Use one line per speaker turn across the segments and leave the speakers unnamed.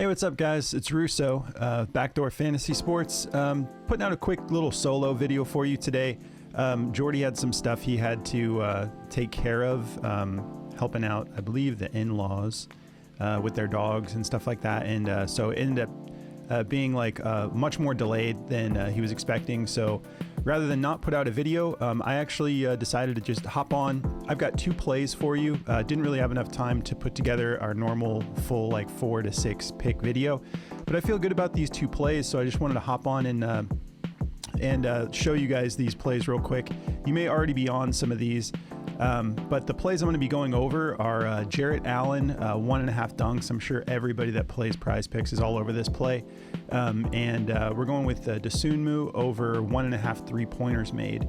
Hey, what's up, guys? It's Russo, Backdoor Fantasy Sports. Putting out a quick little solo video for you today. Jordy had some stuff he had to take care of, helping out, I believe, the in-laws with their dogs and stuff like that. And so it ended up being like much more delayed than he was expecting. So rather than not put out a video, I actually decided to just hop on. I've got 2 plays for you. Didn't really have enough time to put together our normal full like 4 to 6 pick video, but I feel good about these 2 plays, so I just wanted to hop on and show you guys these plays real quick. You may already be on some of these, but the plays I'm going to be going over are Jarrett Allen, 1.5 dunks. I'm sure everybody that plays Prize Picks is all over this play. And we're going with Dosunmu over 1.5 3-pointers made.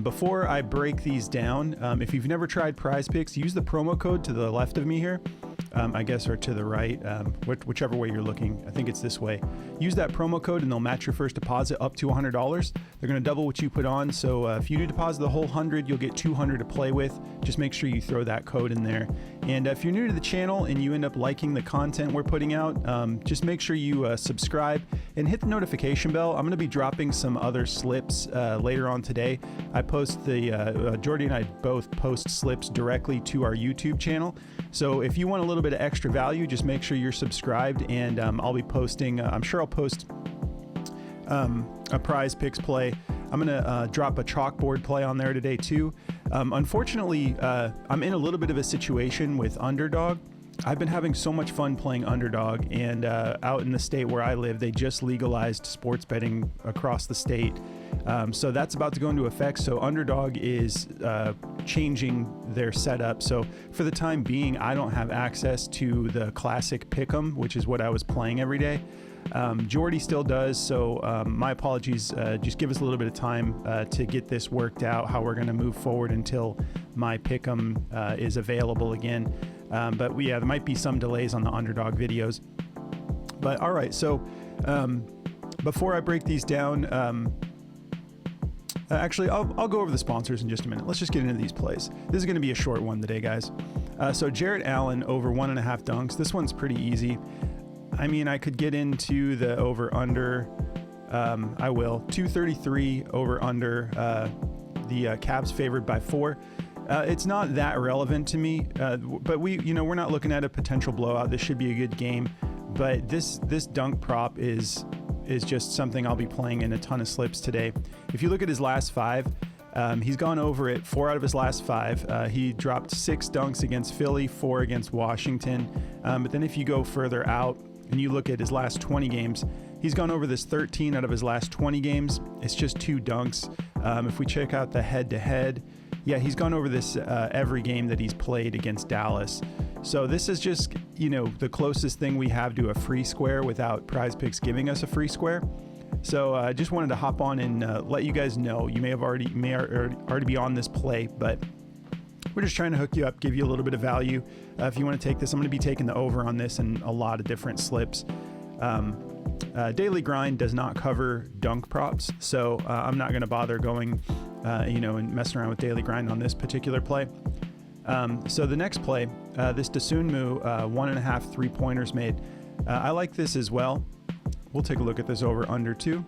Before I break these down, if you've never tried Prize Picks, use the promo code to the left of me here. I guess, or to the right, whichever way you're looking. I think it's this way. Use that promo code and they'll match your first deposit up to $100. They're going to double what you put on. So if you do deposit the whole 100, you'll get 200 to play with. Just make sure you throw that code in there. And if you're new to the channel and you end up liking the content we're putting out, just make sure you subscribe and hit the notification bell. I'm going to be dropping some other slips later on today. I post Jordy and I both post slips directly to our YouTube channel. So if you want a little bit of extra value, just make sure you're subscribed, and I'll be posting, I'm sure I'll post a Prize Picks play. I'm going to drop a chalkboard play on there today too. Unfortunately, I'm in a little bit of a situation with Underdog. I've been having so much fun playing Underdog, and out in the state where I live, they just legalized sports betting across the state. So that's about to go into effect. So Underdog is changing their setup. So for the time being, I don't have access to the classic pick'em, which is what I was playing every day. Jordy still does. So my apologies. Just give us a little bit of time to get this worked out, how we're going to move forward until my pick'em is available again. But yeah, there might be some delays on the Underdog videos. But all right, so before I break these down, actually, I'll go over the sponsors in just a minute. Let's just get into these plays. This is going to be a short one today, guys. So Jarrett Allen over 1.5 dunks. This one's pretty easy. I mean, I could get into the over-under. I will. 233 over-under. The Cavs favored by 4. It's not that relevant to me, but we're not looking at a potential blowout. This should be a good game. But this dunk prop is just something I'll be playing in a ton of slips today. If you look at his last 5, he's gone over it 4 out of his last 5. He dropped 6 dunks against Philly, 4 against Washington. But then if you go further out and you look at his last 20 games, he's gone over this 13 out of his last 20 games. It's just 2 dunks. If we check out the head-to-head, yeah, he's gone over this every game that he's played against Dallas. So this is just, the closest thing we have to a free square without Prize Picks giving us a free square. So I just wanted to hop on and let you guys know. You may already be on this play, but we're just trying to hook you up, give you a little bit of value. If you want to take this, I'm going to be taking the over on this and a lot of different slips. Daily Grind does not cover dunk props, so I'm not going to bother going, and messing around with Daily Grind on this particular play. So the next play, this Dosunmu 1.5 3-pointers made. I like this as well. We'll take a look at this over under too.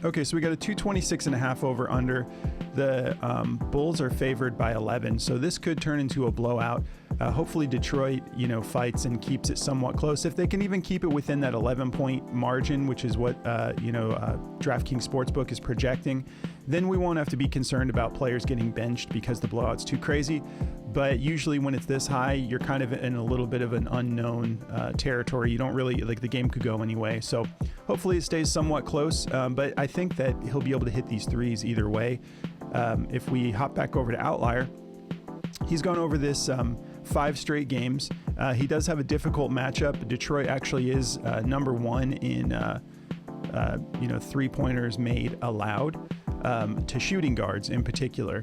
Okay, so we got a 226.5 over under. The Bulls are favored by 11, so this could turn into a blowout. Hopefully Detroit, fights and keeps it somewhat close. If they can even keep it within that 11-point margin, which is what DraftKings Sportsbook is projecting, then we won't have to be concerned about players getting benched because the blowout's too crazy. But usually when it's this high, you're kind of in a little bit of an unknown territory. You don't really, the game could go anyway. So hopefully it stays somewhat close. But I think that he'll be able to hit these threes either way. If we hop back over to Outlier, he's gone over this 5 straight games. He does have a difficult matchup. Detroit actually is number 1 in 3-pointers made allowed to shooting guards in particular.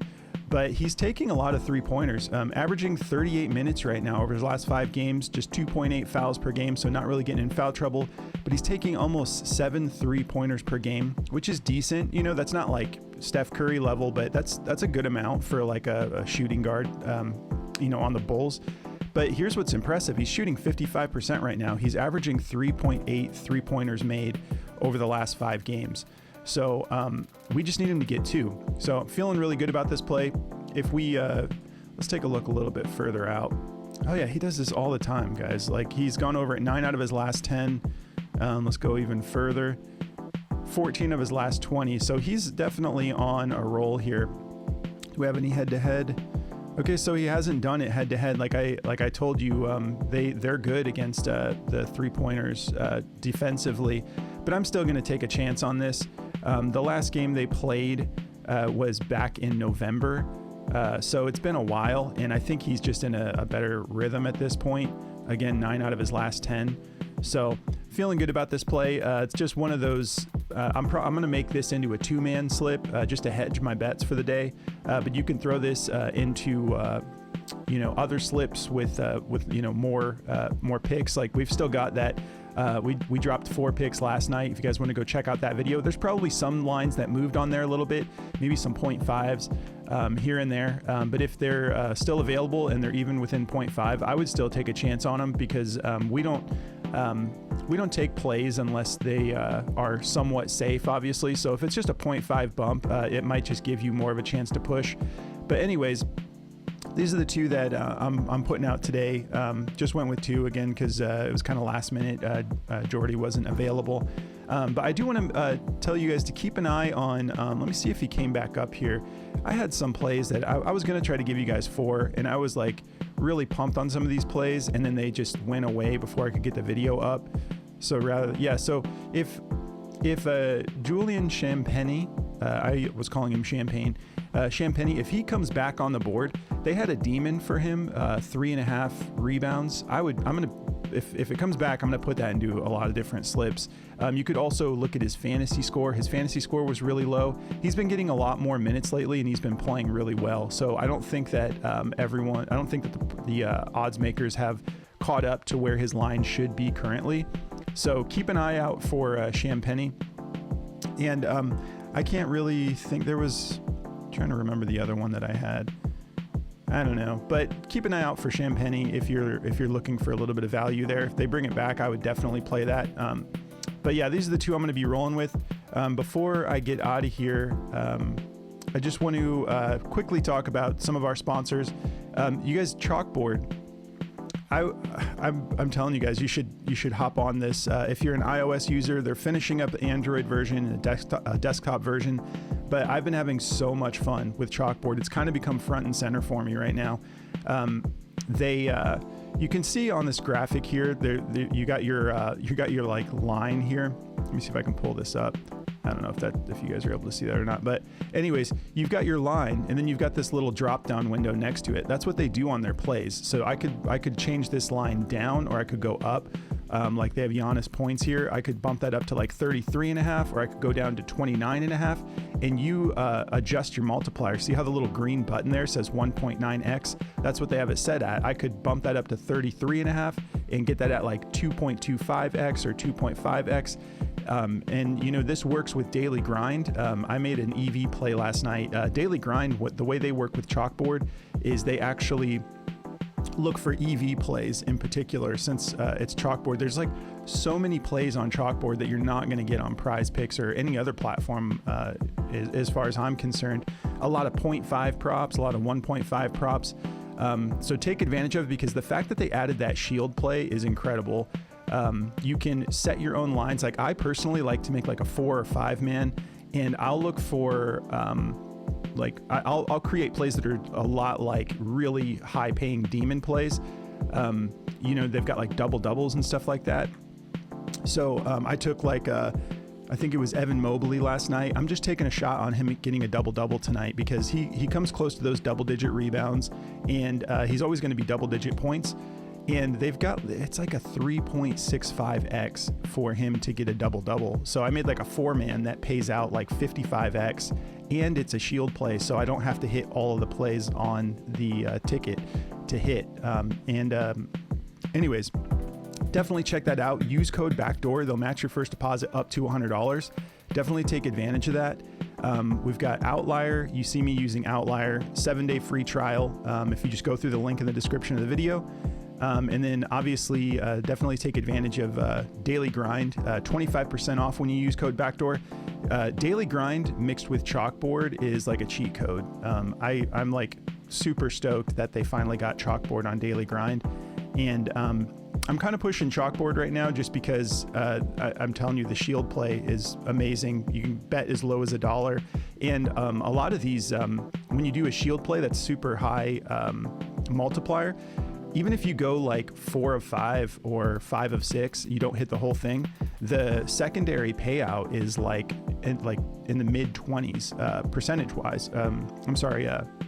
But he's taking a lot of 3-pointers, averaging 38 minutes right now over his last 5 games, just 2.8 fouls per game, so not really getting in foul trouble. But he's taking almost 7 3-pointers per game, which is decent. That's not like Steph Curry level, but that's a good amount for like a shooting guard, on the Bulls. But here's what's impressive. He's shooting 55% right now. He's averaging 3.8 three-pointers made over the last 5 games. So we just need him to get 2. So I'm feeling really good about this play. If we, let's take a look a little bit further out. Oh yeah, he does this all the time, guys. Like, he's gone over it 9 out of his last 10. Let's go even further. 14 of his last 20. So he's definitely on a roll here. Do we have any head-to-head? Okay, so he hasn't done it head-to-head. Like I told you, they're good against the three-pointers defensively, but I'm still going to take a chance on this. The last game they played was back in November, so it's been a while, and I think he's just in a better rhythm at this point. Again, 9 out of his last 10. So feeling good about this play. It's just one of those. I'm going to make this into a 2-man slip just to hedge my bets for the day. But you can throw this into other slips with more picks. Like, we've still got that. We dropped 4 picks last night. If you guys want to go check out that video, there's probably some lines that moved on there a little bit, maybe some 0.5s here and there. But if they're still available and they're even within 0.5, I would still take a chance on them, because we don't take plays unless they are somewhat safe, obviously. So if it's just a 0.5 bump, it might just give you more of a chance to push. But anyways, these are the 2 that I'm putting out today. Just went with 2 again because it was kind of last minute. Jordy wasn't available. But I do want to tell you guys to keep an eye on, let me see if he came back up here. I had some plays that I was going to try to give you guys 4, and I was like really pumped on some of these plays, and then they just went away before I could get the video up. So so if Julian Champagnie, I was calling him Champagne, Champagnie, if he comes back on the board, they had a demon for him, 3.5 rebounds. If it comes back, I'm going to put that into a lot of different slips. You could also look at his fantasy score. His fantasy score was really low. He's been getting a lot more minutes lately, and he's been playing really well. So I don't think that the odds makers have caught up to where his line should be currently. So keep an eye out for Champagnie. And I can't really think trying to remember the other one that I had. I don't know, but keep an eye out for Champagnie if you're looking for a little bit of value there. If they bring it back, I would definitely play that. But yeah, these are the 2 I'm going to be rolling with. Before I get out of here, I just want to quickly talk about some of our sponsors. You guys, Chalkboard. I'm telling you guys, you should hop on this. If you're an iOS user, they're finishing up the Android version and a desktop version. But I've been having so much fun with Chalkboard. It's kind of become front and center for me right now. You can see on this graphic here, you got your like line here. Let me see if I can pull this up. I don't know if you guys are able to see that or not, but anyways, you've got your line, and then you've got this little drop down window next to it. That's what they do on their plays. So I could change this line down, or I could go up. Like they have Giannis points here. I could bump that up to like 33.5, or I could go down to 29.5, and you adjust your multiplier. See how the little green button there says 1.9x? That's what they have it set at. I could bump that up to 33.5 and get that at like 2.25x or 2.5x. And this works with Daily Grind. I made an EV play last night. Daily Grind, the way they work with Chalkboard is they actually look for EV plays in particular. Since it's Chalkboard, there's like so many plays on Chalkboard that you're not going to get on Prize Picks or any other platform as far as I'm concerned. A lot of 0.5 props, a lot of 1.5 props. So take advantage of it, because the fact that they added that shield play is incredible. You can set your own lines. Like, I personally like to make like a 4 or 5 man, and I'll look for I'll create plays that are a lot like really high paying demon plays. They've got like double doubles and stuff like that. So I took I think it was Evan Mobley last night. I'm just taking a shot on him getting a double-double tonight, because he comes close to those double-digit rebounds, and he's always going to be double-digit points. And it's like a 3.65x for him to get a double-double. So I made like a 4-man that pays out like 55x, and it's a shield play, so I don't have to hit all of the plays on the ticket to hit. Anyways, definitely check that out. Use code BACKDOOR. They'll match your first deposit up to $100. Definitely take advantage of that. We've got Outlier. You see me using Outlier. 7-day free trial. If you just go through the link in the description of the video. And then obviously definitely take advantage of Daily Grind, 25% off when you use code Backdoor. Daily Grind mixed with Chalkboard is like a cheat code. I'm like super stoked that they finally got Chalkboard on Daily Grind. And I'm kind of pushing Chalkboard right now just because I'm telling you, the shield play is amazing. You can bet as low as $1. And a lot of these, when you do a shield play that's super high multiplier, even if you go like 4 of 5 or 5 of 6, you don't hit the whole thing. The secondary payout is like in the mid 20s percentage wise.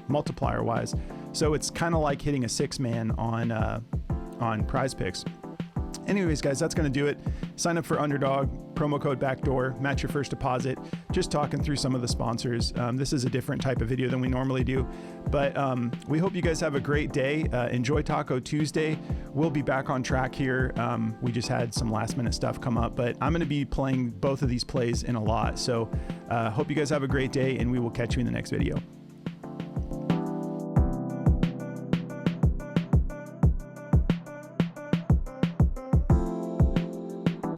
Multiplier wise. So it's kind of like hitting a 6-man on Prize Picks. Anyways, guys, that's going to do it. Sign up for Underdog, promo code Backdoor, match your first deposit. Just talking through some of the sponsors. This is a different type of video than we normally do, but we hope you guys have a great day. Enjoy Taco Tuesday. We'll be back on track here. We just had some last minute stuff come up, but I'm going to be playing both of these plays in a lot. So hope you guys have a great day, and we will catch you in the next video.